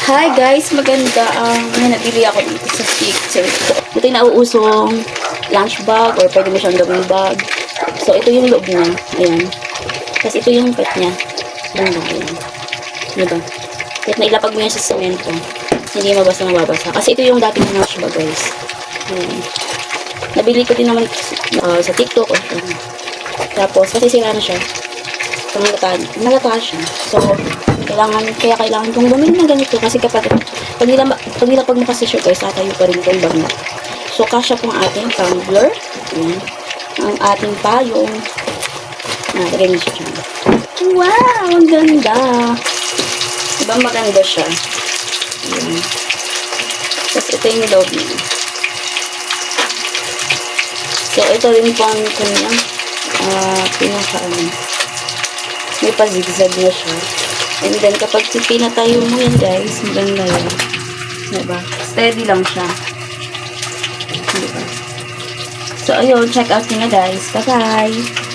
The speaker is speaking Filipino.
Hi guys, maganda may nabili ako dito sa picture. Ito yung nauusong lunch bag or pwede mo siyang gawing bag. So, ito yung loob niya. Ayan. Tapos ito yung pet niya. Ayan. Diba? Kahit nailapag mo yan sa semento, hindi mabasa. Kasi ito yung dating lunch bag guys. Ayan. Nabili ko din naman sa TikTok. Tapos, kasi sira na siya. Nalata siya. So, kailangan kong bumili ng ganito kasi pag nilapag mo kasi siya guys, tatayo pa rin itong bag na. So, kasya pong ating tumbler. Ayan. Ang ating payong. Lagay niyo siya dyan. Wow! Ang ganda! Diba maganda siya? Ayan. Tapos, ito yung loob niya. So, ito rin po ang kanyang may pa-zigzag na siya. And then, kapag pinatayo mo yan, guys, maganda yan. Diba? Steady lang siya. Diba? So, ayun. Check out nyo na, guys. Bye-bye!